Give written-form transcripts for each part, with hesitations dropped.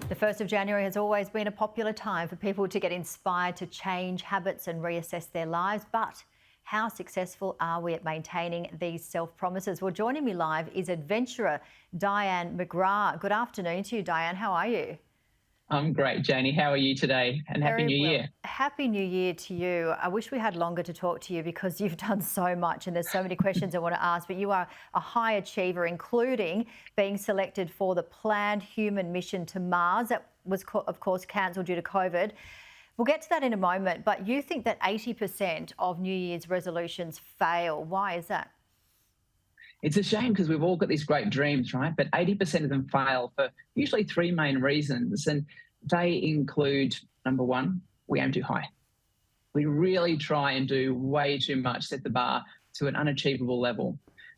The 1st of January has always been a popular time for people to get inspired to change habits and reassess their lives. But how successful are we at maintaining these self-promises? Well, joining me live is adventurer Dianne McGrath. Good afternoon to you, Dianne. How are you? I'm great, Janie. How are you today? And Happy Very New well. Year. Happy New Year to you. I wish we had longer to talk to you because you've done so much and there's so many questions I want to ask, but you are a high achiever, including being selected for the planned human mission to Mars. That was, of course, cancelled due to COVID. We'll get to that in a moment, but you think that 80% of New Year's resolutions fail. Why is that? It's a shame because we've all got these great dreams, right? But 80% of them fail for usually three main reasons. And they include, number one, we aim too high. We really try and do way too much, set the bar to an unachievable level.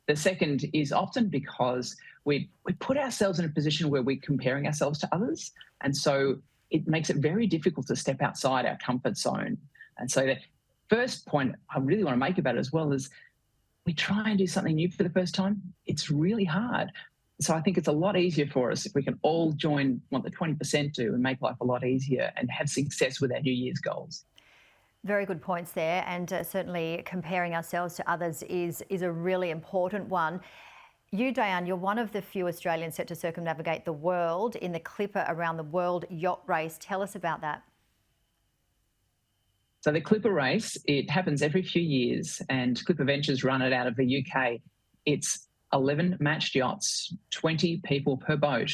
The second is often because we put ourselves in a position where we're comparing ourselves to others. And so it makes it very difficult to step outside our comfort zone. And so the first point I really want to make about it as well is we try and do something new for the first time. It's really hard. So I think it's a lot easier for us if we can all join what the 20% do and make life a lot easier and have success with our New Year's goals. Very good points there, and certainly comparing ourselves to others is a really important one. You, Dianne, you're one of the few Australians set to circumnavigate the world in the Clipper around the world yacht race. Tell us about that. So the Clipper race, it happens every few years and Clipper Ventures run it out of the UK. It's 11 matched yachts, 20 people per boat,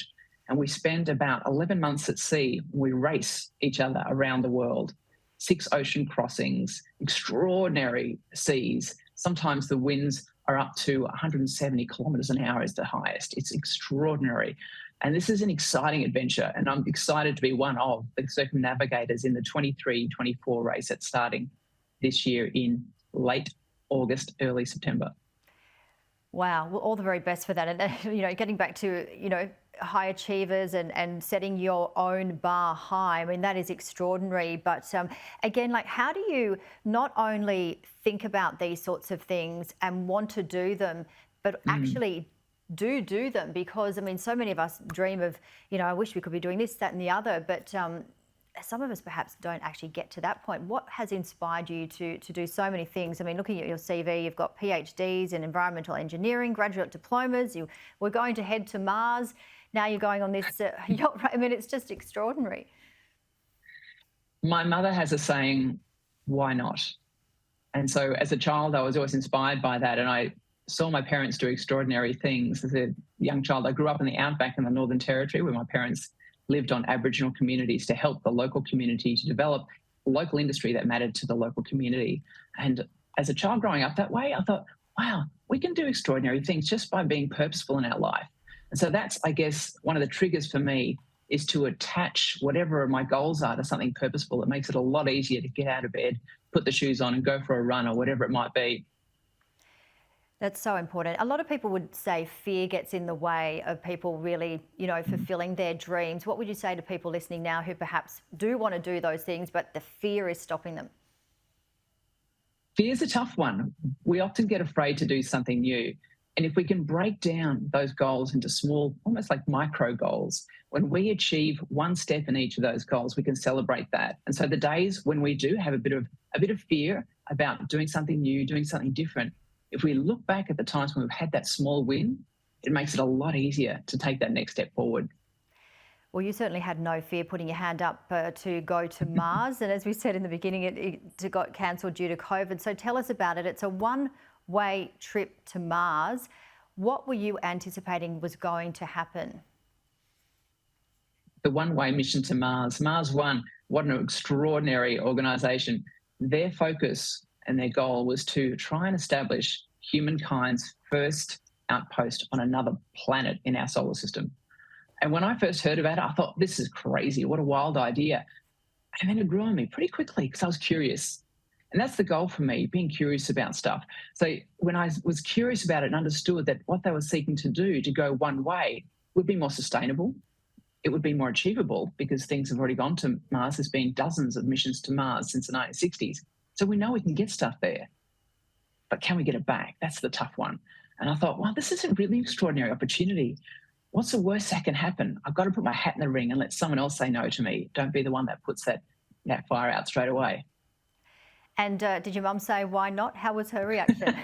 and we spend about 11 months at sea. We race each other around the world. 6 ocean crossings, extraordinary seas. Sometimes the winds are up to 170 kilometres an hour is the highest. It's extraordinary. And this is an exciting adventure, and I'm excited to be one of the circumnavigators in the 23-24 race that's starting this year in late August, early September. Wow, well, all the very best for that. And, getting back to, high achievers and setting your own bar high, I mean, that is extraordinary. But again, how do you not only think about these sorts of things and want to do them, but actually do them? Because, I mean, so many of us dream of, I wish we could be doing this, that and the other, but some of us perhaps don't actually get to that point. What has inspired you to do so many things? I mean, looking at your CV, you've got PhDs in environmental engineering, graduate diplomas, you were going to head to Mars, now you're going on this yacht. I mean, it's just extraordinary. My mother has a saying, why not? And so as a child, I was always inspired by that, and I saw my parents do extraordinary things. As a young child, I grew up in the outback in the Northern Territory where my parents lived on Aboriginal communities to help the local community to develop local industry that mattered to the local community. And as a child growing up that way, I thought, wow, we can do extraordinary things just by being purposeful in our life. And so that's, I guess, one of the triggers for me is to attach whatever my goals are to something purposeful. It makes it a lot easier to get out of bed, put the shoes on and go for a run or whatever it might be. That's so important. A lot of people would say fear gets in the way of people really, fulfilling their dreams. What would you say to people listening now who perhaps do want to do those things, but the fear is stopping them? Fear's a tough one. We often get afraid to do something new. And if we can break down those goals into small, almost like micro goals, when we achieve one step in each of those goals, we can celebrate that. And so the days when we do have a bit of fear about doing something new, doing something different, if we look back at the times when we've had that small win, it makes it a lot easier to take that next step forward. Well, you certainly had no fear putting your hand up to go to Mars. And as we said in the beginning, it got cancelled due to COVID. So tell us about it. It's a one-way trip to Mars. What were you anticipating was going to happen? The one-way mission to Mars. Mars One, what an extraordinary organisation. Their focus and their goal was to try and establish humankind's first outpost on another planet in our solar system. And when I first heard about it, I thought, this is crazy. What a wild idea. And then it grew on me pretty quickly because I was curious. And that's the goal for me, being curious about stuff. So when I was curious about it and understood that what they were seeking to do, to go one way, would be more sustainable, it would be more achievable because things have already gone to Mars. There's been dozens of missions to Mars since the 1960s. So we know we can get stuff there. But can we get it back? That's the tough one. And I thought, wow, this is a really extraordinary opportunity. what's the worst that can happen? I've got to put my hat in the ring and let someone else say no to me. Don't be the one that puts that fire out straight away. And did your mum say, why not? How was her reaction?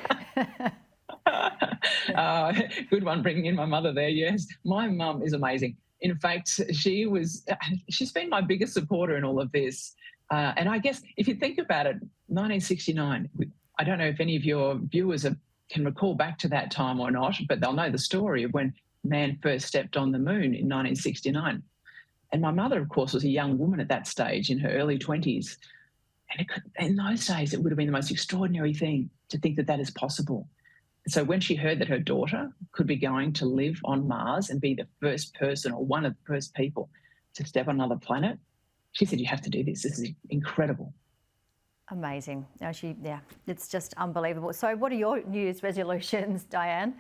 Good one, bringing in my mother there. Yes, my mum is amazing. In fact, she's been my biggest supporter in all of this. And I guess if you think about it, 1969, I don't know if any of your viewers can recall back to that time or not, but they'll know the story of when man first stepped on the moon in 1969. And my mother, of course, was a young woman at that stage in her early 20s. And in those days, it would have been the most extraordinary thing to think that is possible. So when she heard that her daughter could be going to live on Mars and be the first person or one of the first people to step on another planet, she said, you have to do this. This is incredible. Amazing. Yeah, it's just unbelievable. So what are your New Year's resolutions, Dianne?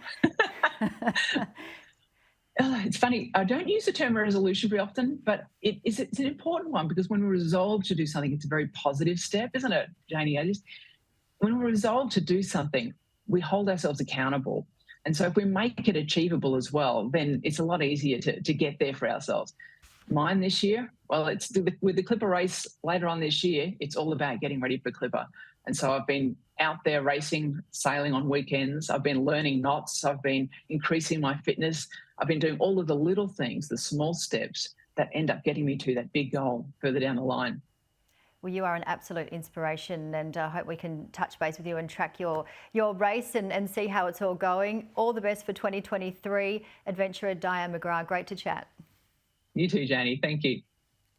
It's funny. I don't use the term resolution very often, but it's an important one, because when we resolve to do something, it's a very positive step, isn't it, Janie? When we resolve to do something, we hold ourselves accountable. And so if we make it achievable as well, then it's a lot easier to get there for ourselves. Mine this year, well, it's with the Clipper race later on this year, it's all about getting ready for Clipper. And so I've been out there racing, sailing on weekends. I've been learning knots. I've been increasing my fitness. I've been doing all of the little things, the small steps that end up getting me to that big goal further down the line. Well, you are an absolute inspiration, and I hope we can touch base with you and track your race and see how it's all going. All the best for 2023. Adventurer Dianne McGrath, great to chat. You too, Janie. Thank you.